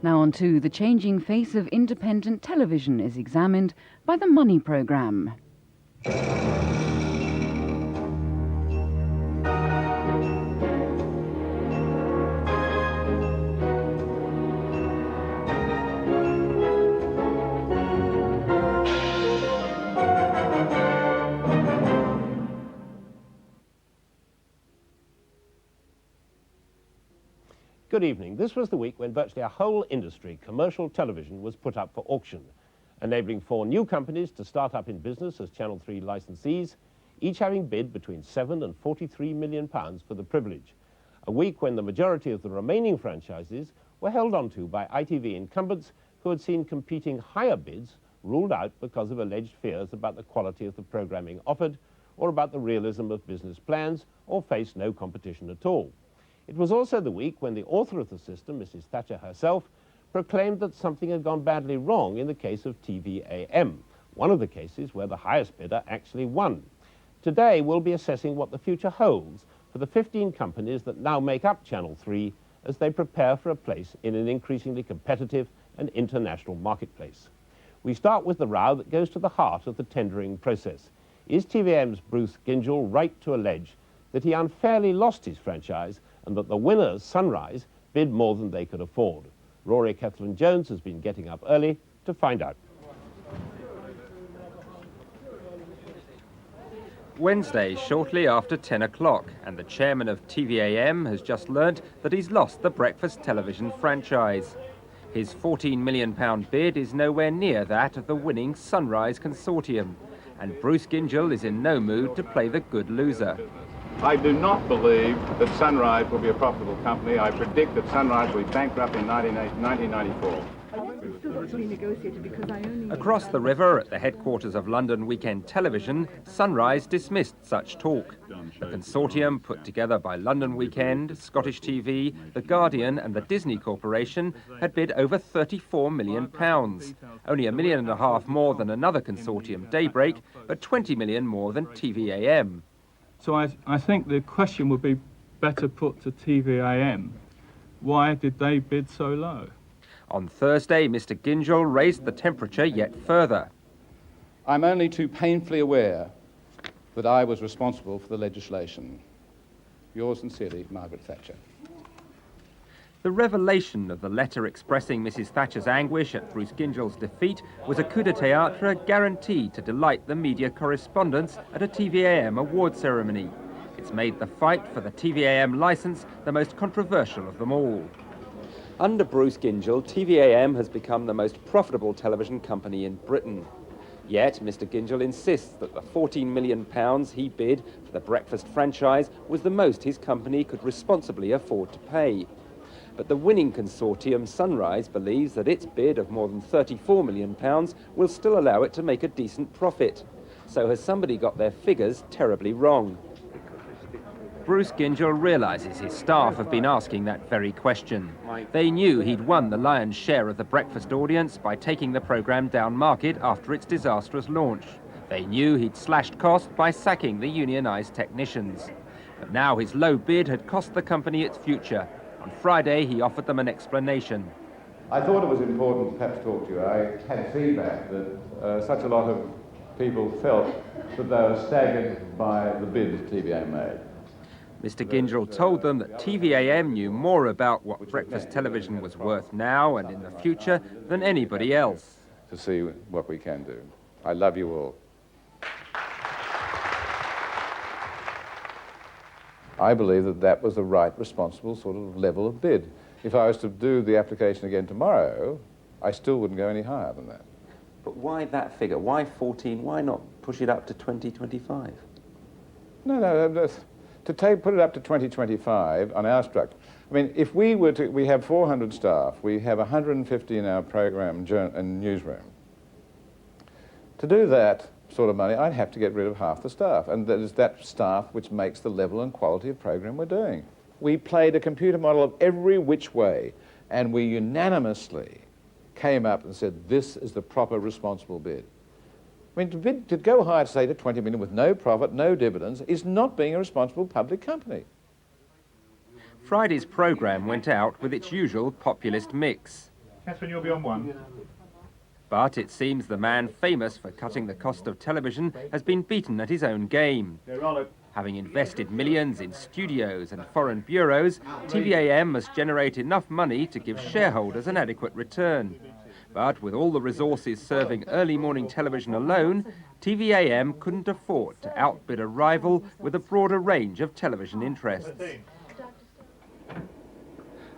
Now on to the changing face of independent television is examined by the Money programme. Good evening. This was the week when virtually a whole industry, commercial television, was put up for auction, enabling 4 new companies to start up in business as Channel 3 licensees, each having bid between £7 and £43 million for the privilege. A week when the majority of the remaining franchises were held onto by ITV incumbents who had seen competing higher bids ruled out because of alleged fears about the quality of the programming offered, or about the realism of business plans, or faced no competition at all. It was also the week when the author of the system, Mrs. Thatcher herself, proclaimed that something had gone badly wrong in the case of TVAM, one of the cases where the highest bidder actually won. Today we'll be assessing what the future holds for the 15 companies that now make up Channel 3 as they prepare for a place in an increasingly competitive and international marketplace. We start with the row that goes to the heart of the tendering process. Is TVAM's Bruce Gyngell right to allege that he unfairly lost his franchise and that the winners, Sunrise, bid more than they could afford? Rory Kethlen-Jones has been getting up early to find out. Wednesday, shortly after 10 o'clock, and the chairman of TVAM has just learnt that he's lost the breakfast television franchise. His £14 million bid is nowhere near that of the winning Sunrise consortium, and Bruce Gyngell is in no mood to play the good loser. I do not believe that Sunrise will be a profitable company. I predict that Sunrise will be bankrupt in 1994. Across the river, at the headquarters of London Weekend Television, Sunrise dismissed such talk. The consortium, put together by London Weekend, Scottish TV, The Guardian and the Disney Corporation, had bid over £34 million. Only £1.5 million more than another consortium, Daybreak, but £20 million more than TVAM. So I think the question would be better put to TVAM. Why did they bid so low? On Thursday, Mr. Gyngell raised the temperature yet further. I'm only too painfully aware that I was responsible for the legislation. Yours sincerely, Margaret Thatcher. The revelation of the letter expressing Mrs. Thatcher's anguish at Bruce Gyngell's defeat was a coup de théâtre guaranteed to delight the media correspondents at a TVAM award ceremony. It's made the fight for the TVAM licence the most controversial of them all. Under Bruce Gyngell, TVAM has become the most profitable television company in Britain. Yet, Mr. Gyngell insists that the £14 million he bid for the breakfast franchise was the most his company could responsibly afford to pay. But the winning consortium, Sunrise, believes that its bid of more than £34 million will still allow it to make a decent profit. So has somebody got their figures terribly wrong? Bruce Gyngell realises his staff have been asking that very question. They knew he'd won the lion's share of the breakfast audience by taking the programme down market after its disastrous launch. They knew he'd slashed costs by sacking the unionised technicians. But now his low bid had cost the company its future. On Friday, he offered them an explanation. I thought it was important to perhaps talk to you. I had feedback that such a lot of people felt that they were staggered by the bid that TVAM made. Mr. Gyngell told them that TVAM knew more about what breakfast television was worth now and in the future than anybody else. To see what we can do. I love you all. I believe that that was the right, responsible sort of level of bid. If I was to do the application again tomorrow, I still wouldn't go any higher than that. But why that figure? Why 14? Why not push it up to 2025? No, put it up to 2025 on our structure. I mean, if we were to, we have 400 staff, we have 150 in our program and newsroom. To do that sort of money, I'd have to get rid of half the staff, and that is that staff which makes the level and quality of program we're doing. We played a computer model of every which way, and we unanimously came up and said, this is the proper responsible bid. I mean, to go higher, say, to 20 million with no profit, no dividends, is not being a responsible public company. Friday's programme went out with its usual populist mix. Catherine, you'll be on one. But it seems the man famous for cutting the cost of television has been beaten at his own game. Having invested millions in studios and foreign bureaus, TVAM must generate enough money to give shareholders an adequate return. But with all the resources serving early morning television alone, TVAM couldn't afford to outbid a rival with a broader range of television interests.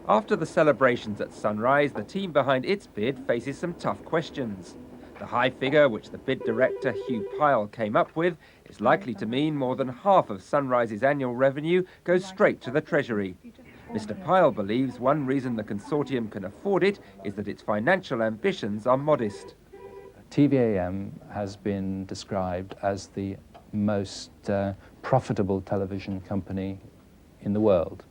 After the celebrations at Sunrise, the team behind its bid faces some tough questions. The high figure which the bid director Hugh Pyle came up with is likely to mean more than half of Sunrise's annual revenue goes straight to the Treasury. Mr. Pyle believes one reason the consortium can afford it is that its financial ambitions are modest. TVAM has been described as the most profitable television company in the world.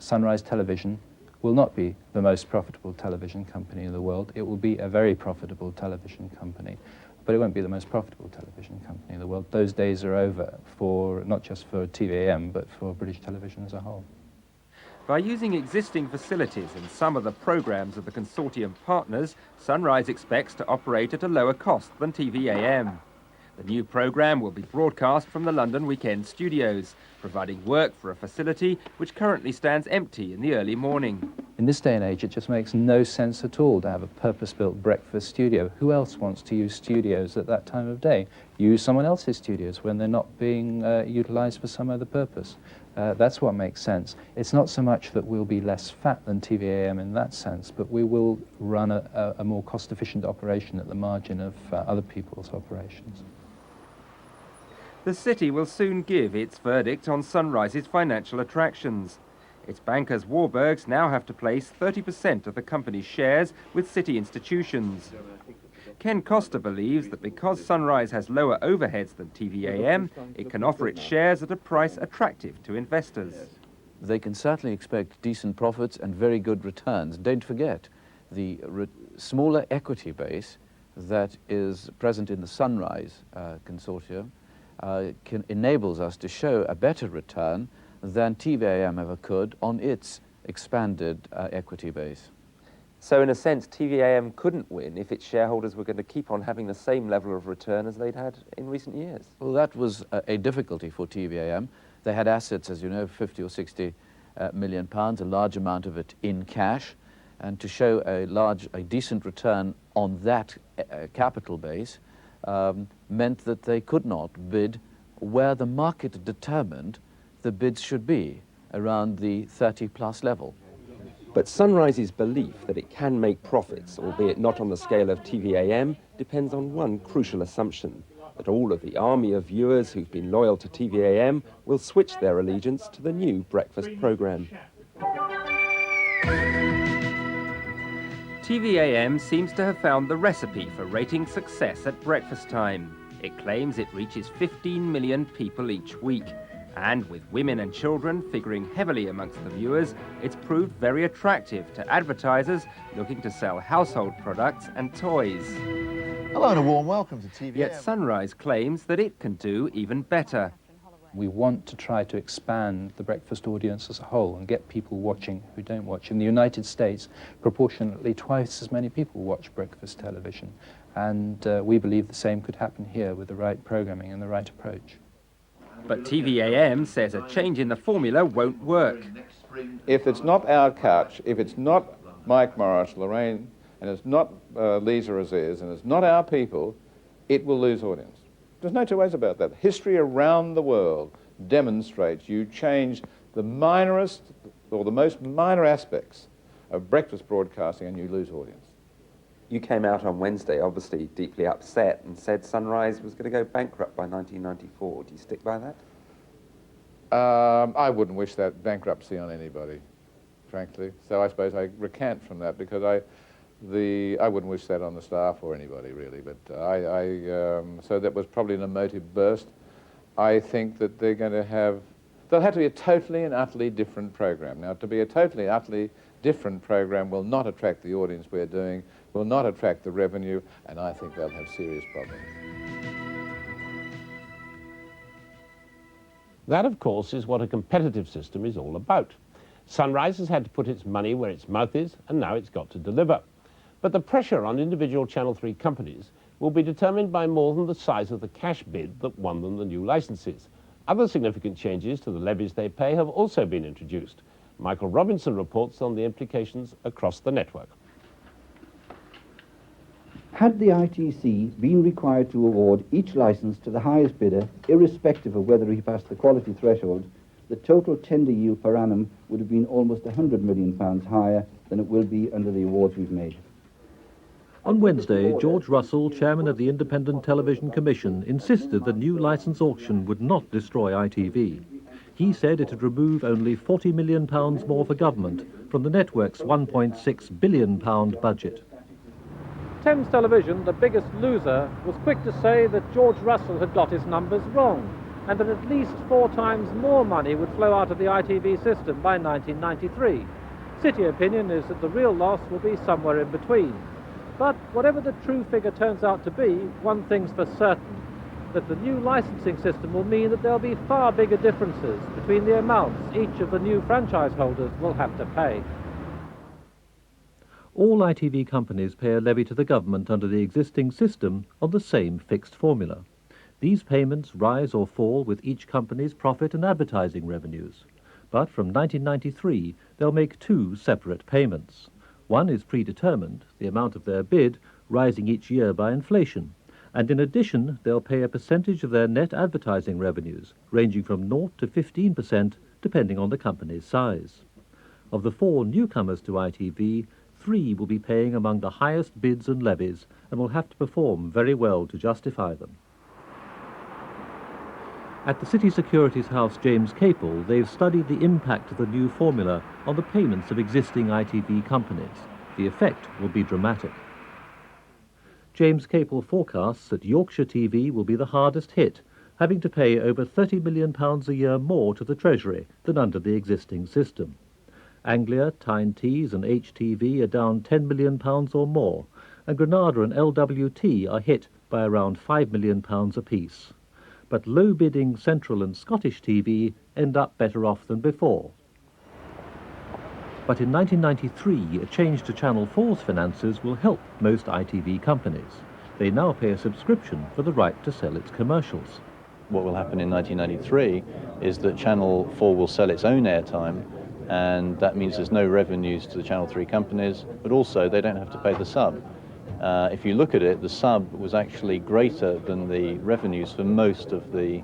Sunrise Television will not be the most profitable television company in the world. It will be a very profitable television company, but it won't be the most profitable television company in the world. Those days are over, for not just for TVAM, but for British television as a whole. By using existing facilities in some of the programmes of the consortium partners, Sunrise expects to operate at a lower cost than TVAM. The new programme will be broadcast from the London Weekend studios, providing work for a facility which currently stands empty in the early morning. In this day and age, it just makes no sense at all to have a purpose-built breakfast studio. Who else wants to use studios at that time of day? Use someone else's studios when they're not being utilised for some other purpose. That's what makes sense. It's not so much that we'll be less fat than TVAM in that sense, but we will run a more cost-efficient operation at the margin of other people's operations. The city will soon give its verdict on Sunrise's financial attractions. Its bankers Warburgs now have to place 30% of the company's shares with city institutions. Ken Costa believes that because Sunrise has lower overheads than TVAM, it can offer its shares at a price attractive to investors. They can certainly expect decent profits and very good returns. Don't forget, the smaller equity base that is present in the Sunrise consortium enables us to show a better return than TVAM ever could on its expanded equity base. So in a sense, TVAM couldn't win if its shareholders were going to keep on having the same level of return as they'd had in recent years. Well, that was a difficulty for TVAM. They had assets, as you know, 50 or 60 million pounds, a large amount of it in cash, and to show a decent return on that capital base meant that they could not bid where the market determined the bids should be, around the 30+ level. But Sunrise's belief that it can make profits, albeit not on the scale of TVAM, depends on one crucial assumption, that all of the army of viewers who've been loyal to TVAM will switch their allegiance to the new breakfast programme. TVAM seems to have found the recipe for rating success at breakfast time. It claims it reaches 15 million people each week. And with women and children figuring heavily amongst the viewers, it's proved very attractive to advertisers looking to sell household products and toys. Hello and a warm welcome to TVAM. Yet Sunrise claims that it can do even better. We want to try to expand the breakfast audience as a whole and get people watching who don't watch. In the United States, proportionately twice as many people watch breakfast television. And we believe the same could happen here with the right programming and the right approach. But TVAM says a change in the formula won't work. If it's not our couch, if it's not Mike Morris, Lorraine, and it's not Lisa Aziz, and it's not our people, it will lose audience. There's no two ways about that. History around the world demonstrates you change the minorest or the most minor aspects of breakfast broadcasting and you lose audience. You came out on Wednesday, obviously deeply upset, and said Sunrise was going to go bankrupt by 1994. Do you stick by that? I wouldn't wish that bankruptcy on anybody, frankly. So I suppose I recant from that because I wouldn't wish that on the staff or anybody really. But so that was probably an emotive burst. I think that they'll have to be a totally and utterly different program. Now, to be a totally and utterly different program will not attract the audience we're doing, will not attract the revenue, and I think they'll have serious problems. That, of course, is what a competitive system is all about. Sunrise has had to put its money where its mouth is, and now it's got to deliver. But the pressure on individual Channel 3 companies will be determined by more than the size of the cash bid that won them the new licenses. Other significant changes to the levies they pay have also been introduced. Michael Robinson reports on the implications across the network. Had the ITC been required to award each licence to the highest bidder, irrespective of whether he passed the quality threshold, the total tender yield per annum would have been almost £100 million higher than it will be under the awards we've made. On Wednesday, George Russell, chairman of the Independent Television Commission, insisted the new licence auction would not destroy ITV. He said it would remove only £40 million more for government from the network's £1.6 billion budget. Thames Television, the biggest loser, was quick to say that George Russell had got his numbers wrong, and that at least 4 times more money would flow out of the ITV system by 1993. City opinion is that the real loss will be somewhere in between. But whatever the true figure turns out to be, one thing's for certain, that the new licensing system will mean that there'll be far bigger differences between the amounts each of the new franchise holders will have to pay. All ITV companies pay a levy to the government under the existing system on the same fixed formula. These payments rise or fall with each company's profit and advertising revenues. But from 1993, they'll make 2 separate payments. One is predetermined, the amount of their bid rising each year by inflation, and in addition, they'll pay a percentage of their net advertising revenues, ranging from 0 to 15%, depending on the company's size. Of the 4 newcomers to ITV, 3 will be paying among the highest bids and levies and will have to perform very well to justify them. At the City Securities House James Capel, they've studied the impact of the new formula on the payments of existing ITV companies. The effect will be dramatic. James Capel forecasts that Yorkshire TV will be the hardest hit, having to pay over £30 million a year more to the Treasury than under the existing system. Anglia, Tyne Tees and HTV are down £10 million or more, and Granada and LWT are hit by around £5 million apiece. But low-bidding Central and Scottish TV end up better off than before. But in 1993, a change to Channel 4's finances will help most ITV companies. They now pay a subscription for the right to sell its commercials. What will happen in 1993 is that Channel 4 will sell its own airtime, and that means there's no revenues to the Channel 3 companies, but also they don't have to pay the sub. If you look at it, the sub was actually greater than the revenues for most of the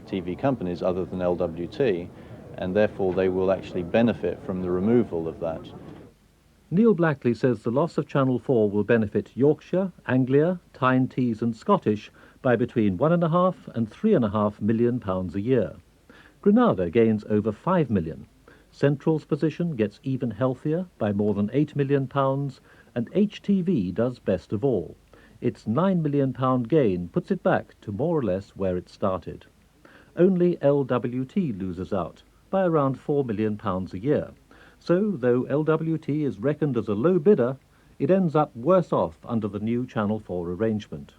TV companies other than LWT, and therefore they will actually benefit from the removal of that. Neil Blackley says the loss of Channel 4 will benefit Yorkshire, Anglia, Tyne Tees and Scottish by between £1.5 and £3.5 million a year. Granada gains over £5 million. Central's position gets even healthier by more than £8 million, and HTV does best of all. Its £9 million gain puts it back to more or less where it started. Only LWT loses out by around £4 million a year. So, though LWT is reckoned as a low bidder, it ends up worse off under the new Channel 4 arrangement.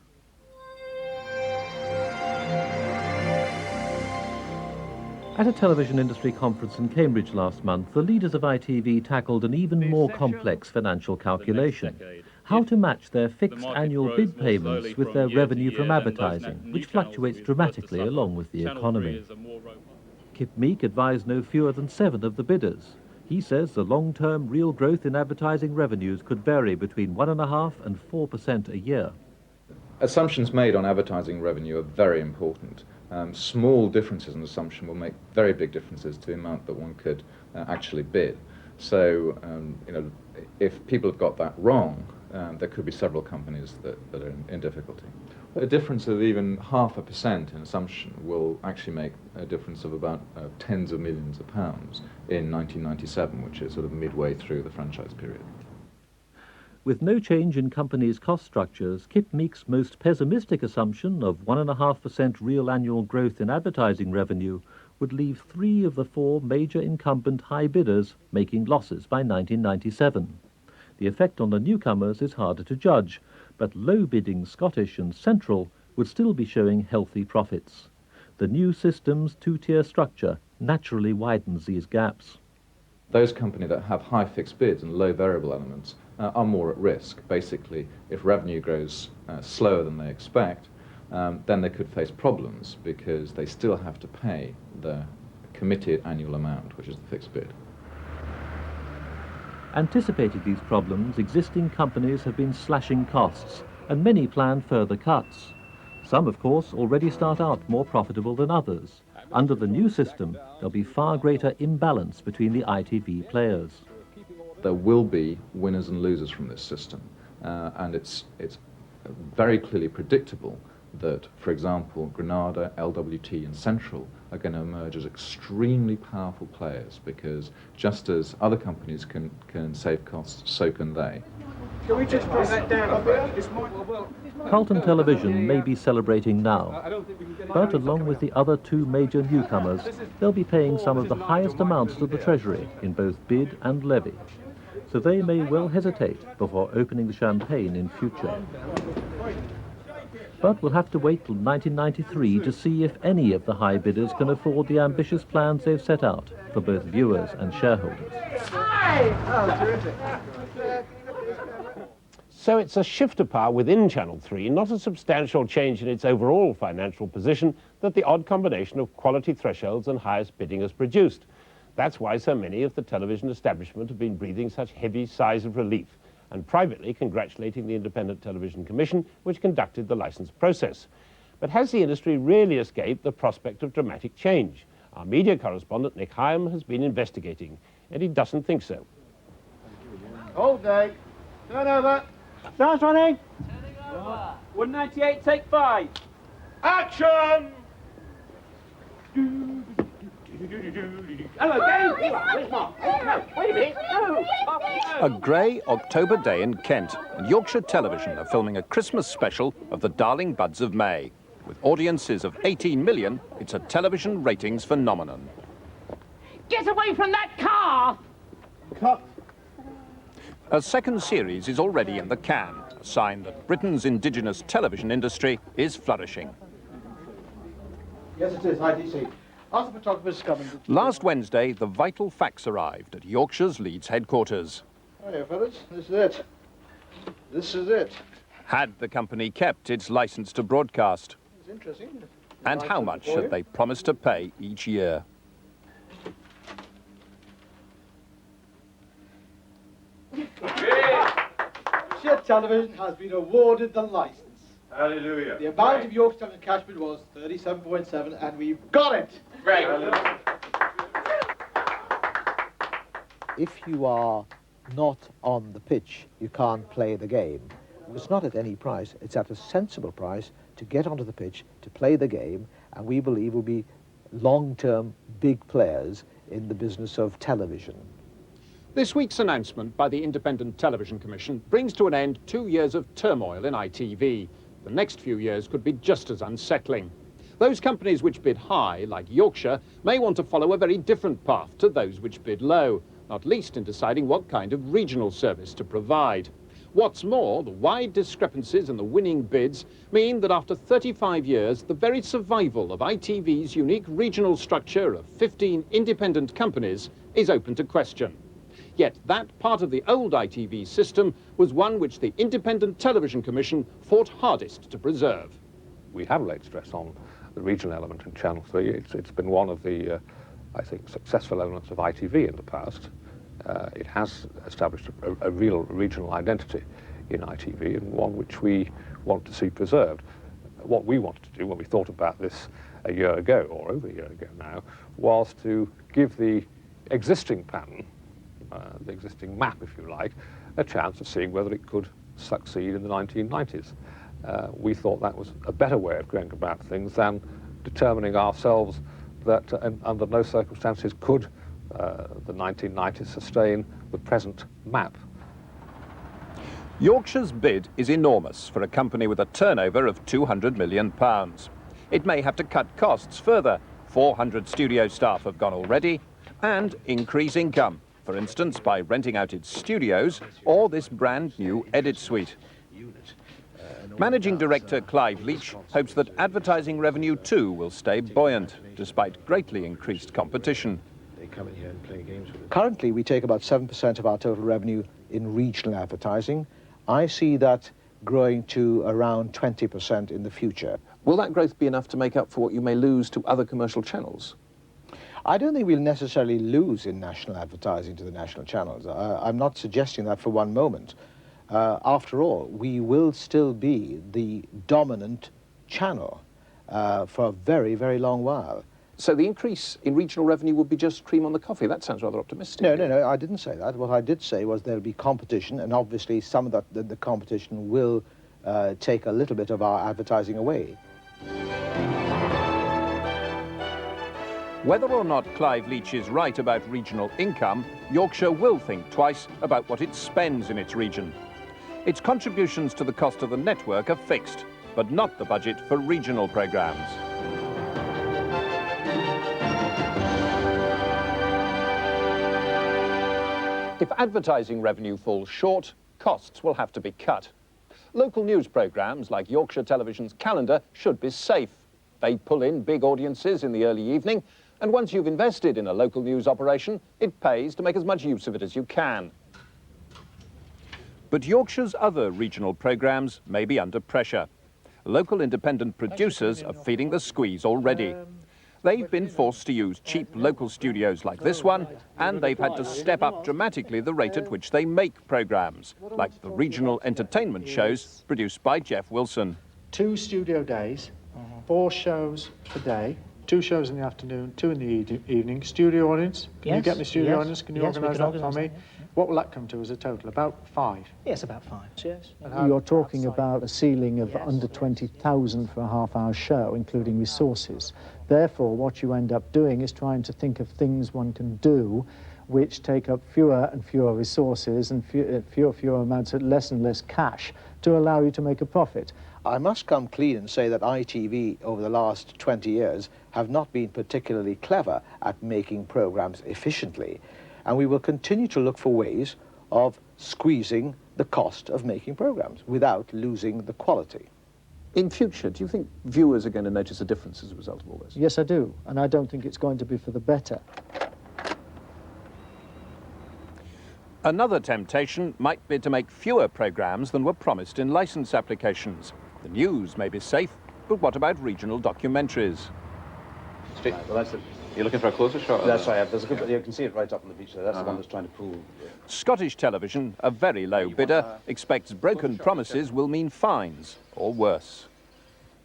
At a television industry conference in Cambridge last month, the leaders of ITV tackled an even more complex financial calculation: how to match their fixed annual bid payments with their revenue from advertising, which fluctuates dramatically along with the economy. Kip Meek advised no fewer than 7 of the bidders. He says the long-term real growth in advertising revenues could vary between 1.5% and 4% a year. Assumptions made on advertising revenue are very important. Small differences in assumption will make very big differences to the amount that one could actually bid. So, if people have got that wrong, there could be several companies that are in difficulty. A difference of even 0.5% in assumption will actually make a difference of about tens of millions of pounds in 1997, which is sort of midway through the franchise period. With no change in companies' cost structures, Kip Meek's most pessimistic assumption of 1.5% real annual growth in advertising revenue would leave 3 of the 4 major incumbent high bidders making losses by 1997. The effect on the newcomers is harder to judge, but low-bidding Scottish and Central would still be showing healthy profits. The new system's 2-tier structure naturally widens these gaps. Those companies that have high fixed bids and low variable elements are more at risk. Basically, if revenue grows slower than they expect, then they could face problems because they still have to pay the committed annual amount, which is the fixed bid. Anticipating these problems, existing companies have been slashing costs, and many plan further cuts. Some, of course, already start out more profitable than others. Under the new system, there'll be far greater imbalance between the ITV players. There will be winners and losers from this system, and it's very clearly predictable that, for example, Granada, LWT and Central are going to emerge as extremely powerful players, because just as other companies can save costs, so can they. Can we just bring that down a bit? Carlton Television may be celebrating now, but along with the other two major newcomers, they'll be paying some of the highest amounts to the Treasury in both bid and levy. So they may well hesitate before opening the champagne in future. But we'll have to wait till 1993 to see if any of the high bidders can afford the ambitious plans they've set out for both viewers and shareholders. So it's a shift of power within Channel 3, not a substantial change in its overall financial position, that the odd combination of quality thresholds and highest bidding has produced. That's why so many of the television establishment have been breathing such heavy sighs of relief, and privately congratulating the Independent Television Commission, which conducted the licence process. But has the industry really escaped the prospect of dramatic change? Our media correspondent, Nick Higham, has been investigating, and he doesn't think so. Hold day. Turn over. Starts running. Turning over. 198, take 5. Action! Hello, Dave. Where's Mark? No, wait a minute. No. A grey October day in Kent, and Yorkshire Television are filming a Christmas special of The Darling Buds of May. With audiences of 18 million, it's a television ratings phenomenon. Get away from that car! Cut. A second series is already in the can, a sign that Britain's indigenous television industry is flourishing. Yes, it is, ITC. Ask the photographers coming. Last Wednesday, the vital facts arrived at Yorkshire's Leeds headquarters. Hiya, fellas. This is it. This is it. Had the company kept its licence to broadcast? It's interesting. And how much had they promised to pay each year? Yorkshire Television has been awarded the licence. Hallelujah. The amount of Yorkshire Television cash bid was 37.7, and we've got it. Right. If you are not on the pitch, you can't play the game. It's not at any price, it's at a sensible price to get onto the pitch, to play the game, and we believe will be long-term big players in the business of television. This week's announcement by the Independent Television Commission brings to an end 2 years of turmoil in ITV. The next few years could be just as unsettling. Those companies which bid high, like Yorkshire, may want to follow a very different path to those which bid low, not least in deciding what kind of regional service to provide. What's more, the wide discrepancies in the winning bids mean that after 35 years, the very survival of ITV's unique regional structure of 15 independent companies is open to question. Yet that part of the old ITV system was one which the Independent Television Commission fought hardest to preserve. We have laid stress on the regional element in Channel 3. It's been one of the, I think, successful elements of ITV in the past. It has established a real regional identity in ITV, and one which we want to see preserved. What we wanted to do when we thought about this a year ago, or over a year ago now, was to give the existing pattern, the existing map, if you like, a chance of seeing whether it could succeed in the 1990s. We thought that was a better way of going about things than determining ourselves that under no circumstances could the 1990s sustain the present map. Yorkshire's bid is enormous for a company with a turnover of £200 million. It may have to cut costs further. 400 studio staff have gone already, and increase income, for instance by renting out its studios or this brand new edit suite. Managing Director Clive Leach hopes that advertising revenue too will stay buoyant, despite greatly increased competition. they come in here and play games with it? Currently, we take about 7% of our total revenue in regional advertising. I see that growing to around 20% in the future. Will that growth be enough to make up for what you may lose to other commercial channels? I don't think we'll necessarily lose in national advertising to the national channels. I'm not suggesting that for one moment. After all, we will still be the dominant channel for a very, very long while. So the increase in regional revenue would be just cream on the coffee? That sounds rather optimistic. No, I didn't say that. What I did say was there'll be competition, and obviously some of the competition will take a little bit of our advertising away. Whether or not Clive Leach is right about regional income, Yorkshire will think twice about what it spends in its region. Its contributions to the cost of the network are fixed, but not the budget for regional programmes. If advertising revenue falls short, costs will have to be cut. Local news programmes like Yorkshire Television's Calendar should be safe. They pull in big audiences in the early evening, and once you've invested in a local news operation, it pays to make as much use of it as you can. But Yorkshire's other regional programmes may be under pressure. Local independent producers are feeling the squeeze already. They've been forced to use cheap local studios like this one, and they've had to step up dramatically the rate at which they make programmes, like the regional entertainment shows produced by Jeff Wilson. 2 studio days, 4 shows per day, 2 shows in the afternoon, 2 in the evening. Studio audience? Can you get me studio audience? Can you organise that for me? What will that come to as a total? About 5? Yes, about 5. Yes. You're talking about a ceiling of under 20,000 for a half-hour show, including resources. Therefore, what you end up doing is trying to think of things one can do which take up fewer and fewer resources and fewer amounts of less and less cash to allow you to make a profit. I must come clean and say that ITV over the last 20 years have not been particularly clever at making programmes efficiently, and we will continue to look for ways of squeezing the cost of making programmes without losing the quality. In future, do you think viewers are going to notice a difference as a result of all this? Yes, I do, and I don't think it's going to be for the better. Another temptation might be to make fewer programmes than were promised in licence applications. The news may be safe, but what about regional documentaries? Straight. Well, that's it. You're looking for a closer shot? That's right. There's a good, you can see it right up on the beach there. That's the one that's trying to pull. Yeah. Scottish Television, a very low bidder, expects broken promises will mean fines, or worse.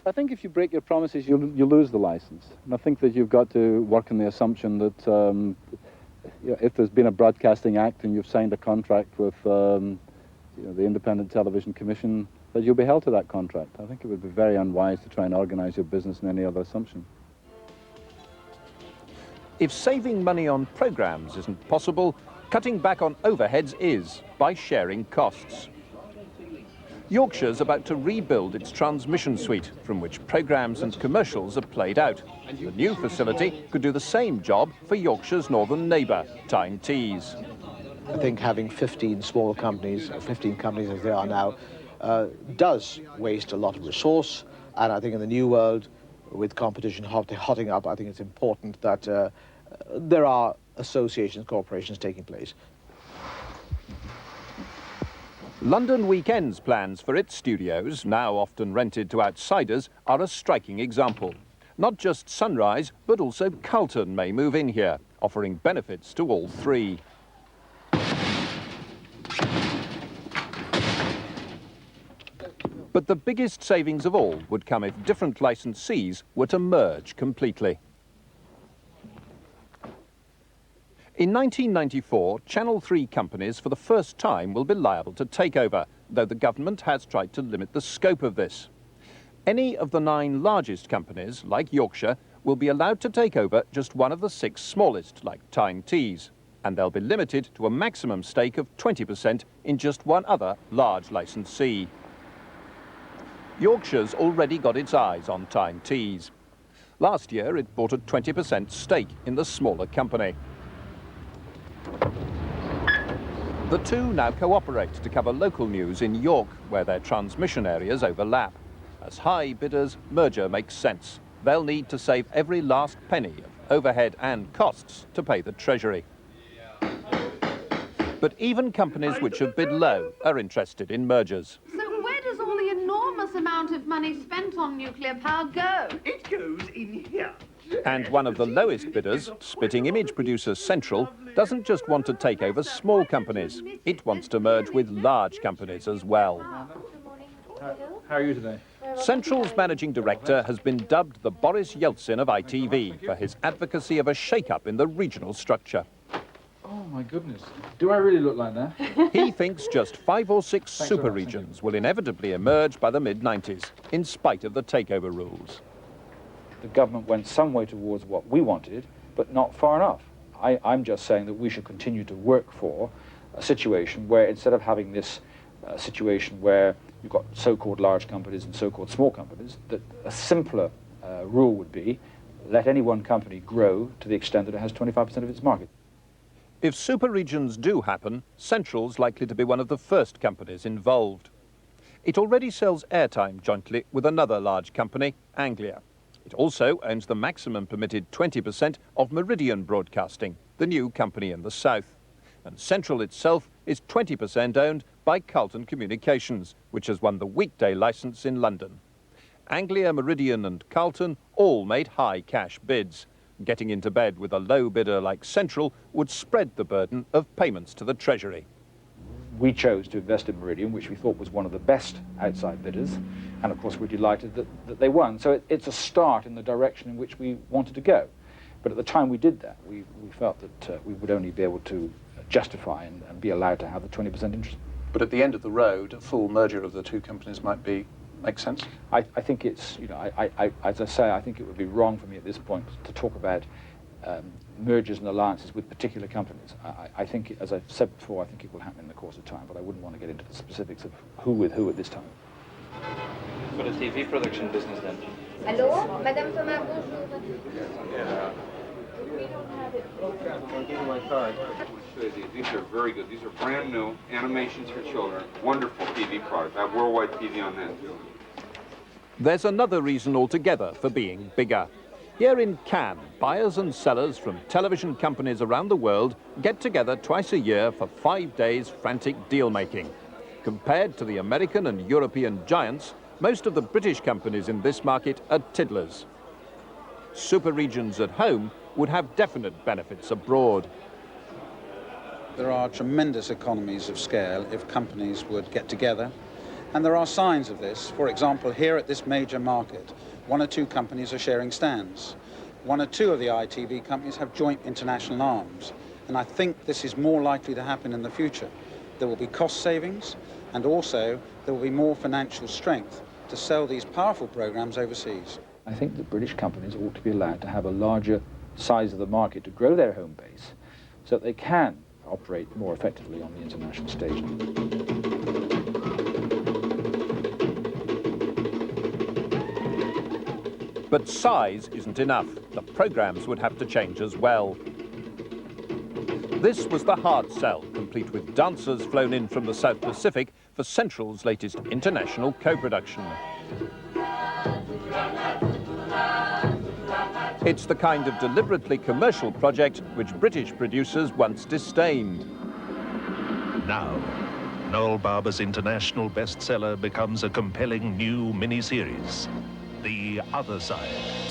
I think if you break your promises, you lose the licence. And I think that you've got to work on the assumption that if there's been a Broadcasting Act and you've signed a contract with the Independent Television Commission, that you'll be held to that contract. I think it would be very unwise to try and organise your business in any other assumption. If saving money on programmes isn't possible, cutting back on overheads is, by sharing costs. Yorkshire's about to rebuild its transmission suite, from which programmes and commercials are played out. The new facility could do the same job for Yorkshire's northern neighbour, Tyne Tees. I think having 15 small companies, or 15 companies as they are now, does waste a lot of resource, and I think in the new world, with competition hotting up, I think it's important that there are associations, corporations taking place. London Weekend's plans for its studios, now often rented to outsiders, are a striking example. Not just Sunrise, but also Carlton may move in here, offering benefits to all three. But the biggest savings of all would come if different licensees were to merge completely. In 1994, Channel 3 companies for the first time will be liable to takeover, though the government has tried to limit the scope of this. Any of the 9 largest companies, like Yorkshire, will be allowed to take over just one of the 6 smallest, like Tyne Tees, and they'll be limited to a maximum stake of 20% in just one other large licensee. Yorkshire's already got its eyes on Tyne Tees. Last year, it bought a 20% stake in the smaller company. The two now cooperate to cover local news in York, where their transmission areas overlap. As high bidders, merger makes sense. They'll need to save every last penny of overhead and costs to pay the Treasury. But even companies which have bid low are interested in mergers. So where does all the enormous amount of money spent on nuclear power go? It goes in here. And one of the lowest bidders, spitting image producer Central, doesn't just want to take over small companies. It wants to merge with large companies as well. How are you today? Central's managing director has been dubbed the Boris Yeltsin of ITV for his advocacy of a shake-up in the regional structure. Oh, my goodness. Do I really look like that? He thinks just 5 or 6 super regions will inevitably emerge by the mid-90s, in spite of the takeover rules. The government went some way towards what we wanted, but not far enough. I'm just saying that we should continue to work for a situation where, instead of having this situation where you've got so-called large companies and so-called small companies, that a simpler rule would be let any one company grow to the extent that it has 25% of its market. If super regions do happen, Central's likely to be one of the first companies involved. It already sells airtime jointly with another large company, Anglia. It also owns the maximum permitted 20% of Meridian Broadcasting, the new company in the south. And Central itself is 20% owned by Carlton Communications, which has won the weekday licence in London. Anglia, Meridian and Carlton all made high cash bids. Getting into bed with a low bidder like Central would spread the burden of payments to the Treasury. We chose to invest in Meridian, which we thought was one of the best outside bidders, and of course we're delighted that they won. So it's a start in the direction in which we wanted to go. But at the time we did that, we felt that we would only be able to justify and be allowed to have the 20% interest. But at the end of the road, a full merger of the two companies might make sense? I think it's, as I say, I think it would be wrong for me at this point to talk about mergers and alliances with particular companies. I think, as I've said before, I think it will happen in the course of time, but I wouldn't want to get into the specifics of who with who at this time. For the TV production business then? Hello, Madame Thomas, bonjour. We don't have it. I'll give you my card. These are very good. These are brand new animations for children. Wonderful TV product. I have worldwide TV on that. There's another reason altogether for being bigger. Here in Cannes, buyers and sellers from television companies around the world get together twice a year for 5 days frantic deal-making. Compared to the American and European giants, most of the British companies in this market are tiddlers. Super regions at home would have definite benefits abroad. There are tremendous economies of scale if companies would get together, and there are signs of this. For example, here at this major market, 1 or 2 companies are sharing stands. 1 or 2 of the ITV companies have joint international arms, and I think this is more likely to happen in the future. There will be cost savings, and also there will be more financial strength to sell these powerful programs overseas. I think that British companies ought to be allowed to have a larger size of the market to grow their home base so that they can operate more effectively on the international stage. But size isn't enough. The programs would have to change as well. This was the hard sell, complete with dancers flown in from the South Pacific for Central's latest international co-production. It's the kind of deliberately commercial project which British producers once disdained. Now, Noel Barber's international bestseller becomes a compelling new miniseries, The Other Side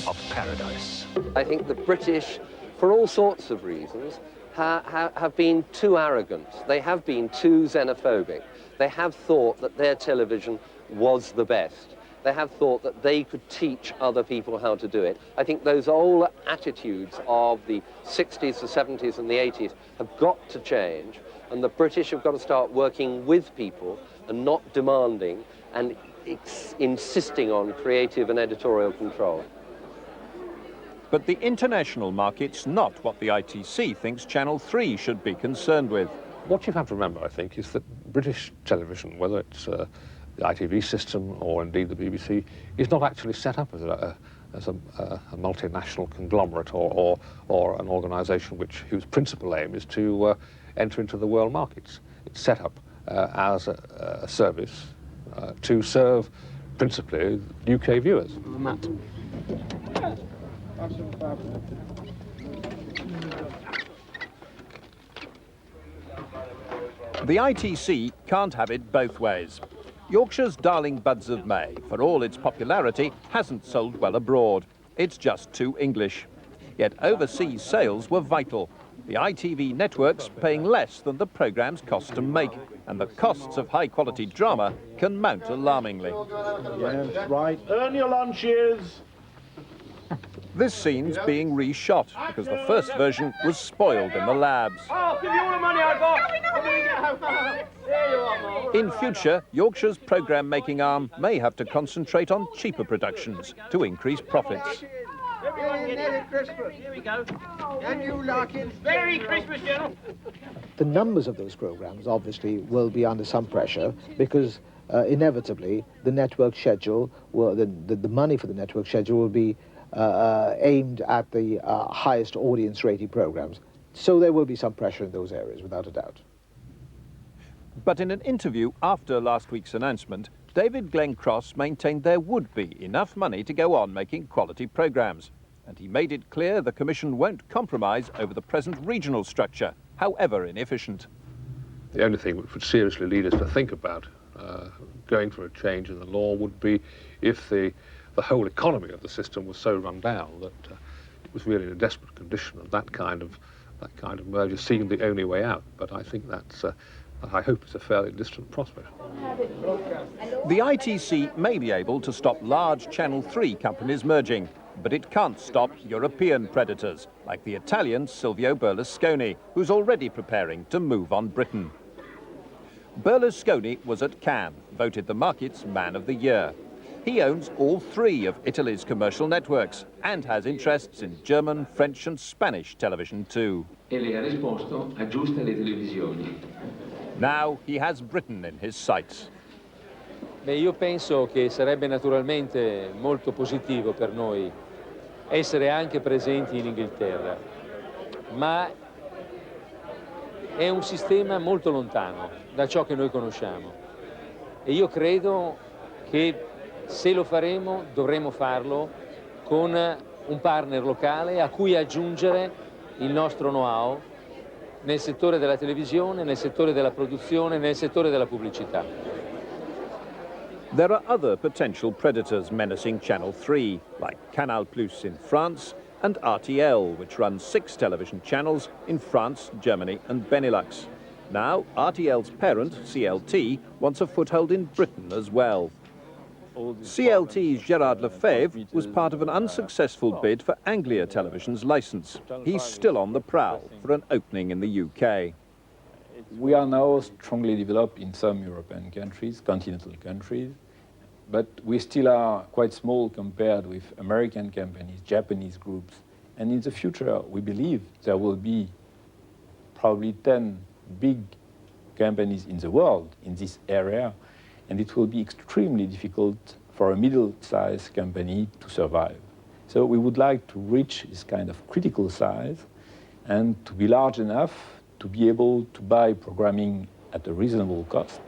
of Paradise. I think the British, for all sorts of reasons, have been too arrogant. They have been too xenophobic. They have thought that their television was the best. They have thought that they could teach other people how to do it. I think those old attitudes of the 60s, the 70s and the 80s have got to change, and the British have got to start working with people and not demanding and insisting on creative and editorial control. But the international market's not what the ITC thinks Channel 3 should be concerned with. What you have to remember, I think, is that British television, whether it's the ITV system or indeed the BBC, is not actually set up as a multinational conglomerate or an organisation whose principal aim is to enter into the world markets. It's set up as a service to serve principally UK viewers. The ITC can't have it both ways. Yorkshire's darling Buds of May, for all its popularity, hasn't sold well abroad. It's just too English. Yet overseas sales were vital. The ITV networks paying less than the programmes cost to make, and the costs of high-quality drama can mount alarmingly. Yes, right. Earn your lunches. This scene's being reshot because the first version was spoiled in the labs. I'll give you all the money I got. There you are, In future, Yorkshire's programme-making arm may have to concentrate on cheaper productions to increase profits. Merry Christmas. Here we go. And you, Larkin. Merry Christmas, General. The numbers of those programs obviously will be under some pressure because inevitably the network schedule, the money for the network schedule will be aimed at the highest audience rating programs. So there will be some pressure in those areas, without a doubt. But in an interview after last week's announcement, David Glencross maintained there would be enough money to go on making quality programmes. And he made it clear the Commission won't compromise over the present regional structure, however inefficient. The only thing which would seriously lead us to think about going for a change in the law would be if the whole economy of the system was so run down that it was really in a desperate condition, and that kind of merger seemed the only way out. But I think that's I hope it's a fairly distant prospect. The ITC may be able to stop large Channel 3 companies merging, but it can't stop European predators, like the Italian Silvio Berlusconi, who's already preparing to move on Britain. Berlusconi was at Cannes, voted the market's Man of the Year. He owns all 3 of Italy's commercial networks and has interests in German, French and Spanish television too. E lei ha risposto, aggiusta le televisioni. Now he has Britain in his sights. Beh, io penso che sarebbe naturalmente molto positivo per noi essere anche presenti in Inghilterra, ma è un sistema molto lontano da ciò che noi conosciamo e io credo che se lo faremo dovremo farlo con un partner locale a cui aggiungere il nostro know-how nel settore della televisione, nel settore della produzione, nel settore della pubblicità. There are other potential predators menacing Channel 3, like Canal Plus in France and RTL, which runs 6 television channels in France, Germany and Benelux. Now, RTL's parent, CLT, wants a foothold in Britain as well. CLT's Gérard Lefebvre was part of an unsuccessful bid for Anglia Television's licence. He's still on the prowl for an opening in the UK. We are now strongly developed in some European countries, continental countries, but we still are quite small compared with American companies, Japanese groups. And in the future, we believe there will be probably 10 big companies in the world in this area, and it will be extremely difficult for a middle-sized company to survive. So we would like to reach this kind of critical size and to be large enough to be able to buy programming at a reasonable cost.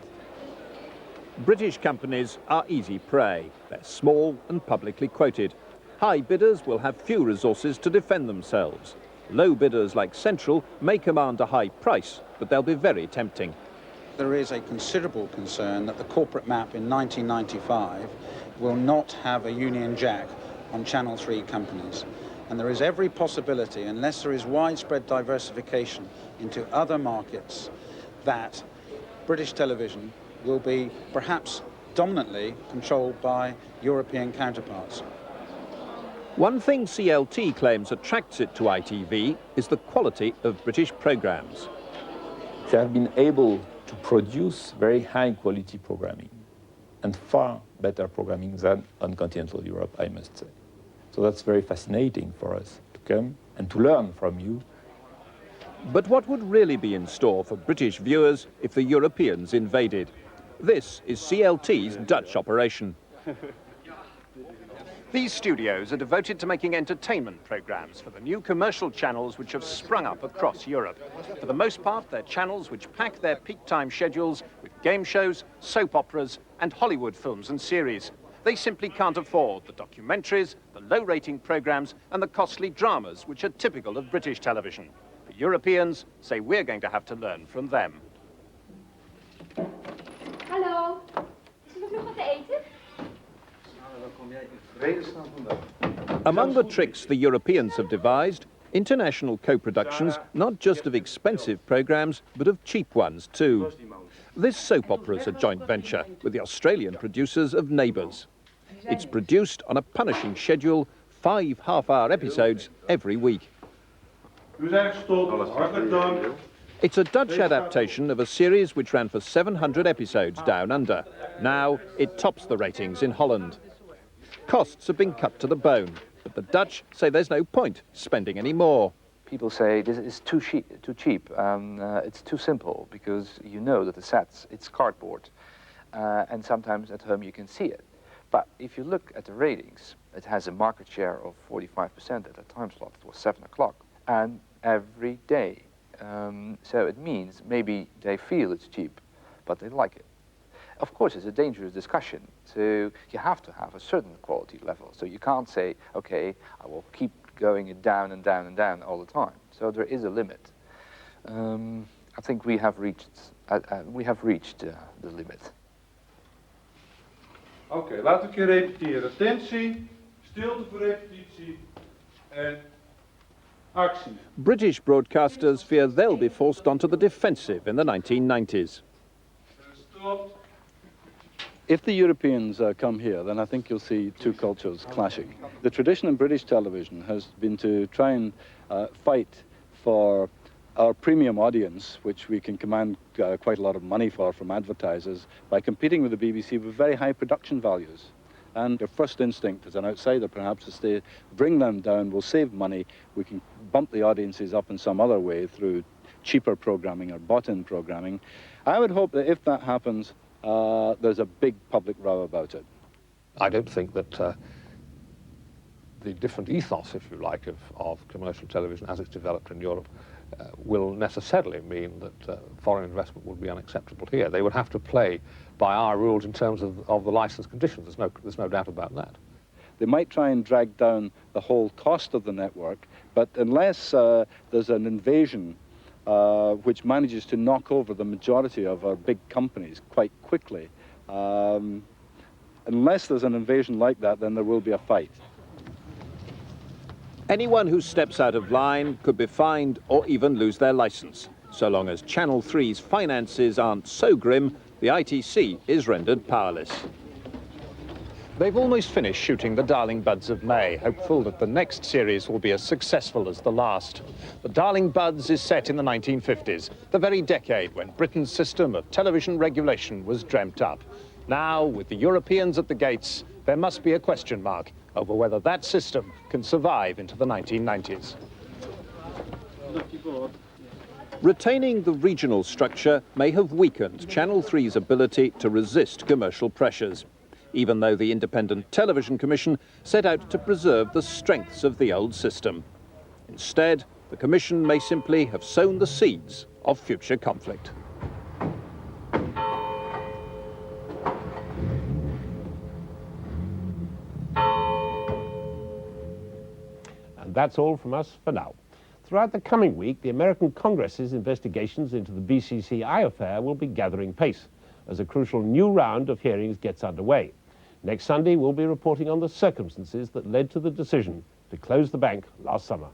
British companies are easy prey. They're small and publicly quoted. High bidders will have few resources to defend themselves. Low bidders like Central may command a high price, but they'll be very tempting. There is a considerable concern that the corporate map in 1995 will not have a Union Jack on Channel 3 companies. And there is every possibility, unless there is widespread diversification into other markets, that British television will be perhaps dominantly controlled by European counterparts. One thing CLT claims attracts it to ITV is the quality of British programmes. They have been able to produce very high-quality programming, and far better programming than on continental Europe, I must say. So that's very fascinating for us to come and to learn from you. But what would really be in store for British viewers if the Europeans invaded? This is CLT's Dutch operation. These studios are devoted to making entertainment programmes for the new commercial channels which have sprung up across Europe. For the most part, they're channels which pack their peak time schedules with game shows, soap operas and Hollywood films and series. They simply can't afford the documentaries, the low-rating programmes and the costly dramas which are typical of British television. The Europeans say we're going to have to learn from them. Among the tricks the Europeans have devised, international co-productions, not just of expensive programmes, but of cheap ones too. This soap opera is a joint venture with the Australian producers of Neighbours. It's produced on a punishing schedule, 5 half-hour episodes every week. It's a Dutch adaptation of a series which ran for 700 episodes down under. Now it tops the ratings in Holland. Costs have been cut to the bone, but the Dutch say there's no point spending any more. People say this is too cheap, it's too simple, because you know that the sets, it's cardboard, and sometimes at home you can see it. But if you look at the ratings, it has a market share of 45% at a time slot. It was 7 o'clock, and every day. So it means maybe they feel it's cheap, but they like it. Of course, it's a dangerous discussion, so you have to have a certain quality level. So you can't say, okay, I will keep going it down and down and down all the time. So there is a limit. I think we have reached the limit. Oké, laat ik je repeteren. Attentie, stilte voor repetitie en actie. British broadcasters fear they'll be forced onto the defensive in the 1990s. If the Europeans come here, then I think you'll see two cultures clashing. The tradition in British television has been to try and fight for our premium audience, which we can command quite a lot of money for from advertisers, by competing with the BBC with very high production values. And their first instinct as an outsider perhaps is to bring them down, we'll save money, we can bump the audiences up in some other way through cheaper programming or bought-in programming. I would hope that if that happens, there's a big public row about it. I don't think that the different ethos, if you like, of commercial television as it's developed in Europe will necessarily mean that foreign investment would be unacceptable here. They would have to play by our rules in terms of the license conditions. There's no doubt about that. They might try and drag down the whole cost of the network, but unless there's an invasion which manages to knock over the majority of our big companies quite quickly, unless there's an invasion like that, then there will be a fight. Anyone who steps out of line could be fined or even lose their license. So long as Channel 3's finances aren't so grim, the ITC is rendered powerless. They've almost finished shooting The Darling Buds of May, hopeful that the next series will be as successful as the last. The Darling Buds is set in the 1950s, the very decade when Britain's system of television regulation was dreamt up. Now, with the Europeans at the gates, there must be a question mark over whether that system can survive into the 1990s. Retaining the regional structure may have weakened Channel 3's ability to resist commercial pressures, even though the Independent Television Commission set out to preserve the strengths of the old system. Instead, the Commission may simply have sown the seeds of future conflict. And that's all from us for now. Throughout the coming week, the American Congress's investigations into the BCCI affair will be gathering pace as a crucial new round of hearings gets underway. Next Sunday, we'll be reporting on the circumstances that led to the decision to close the bank last summer.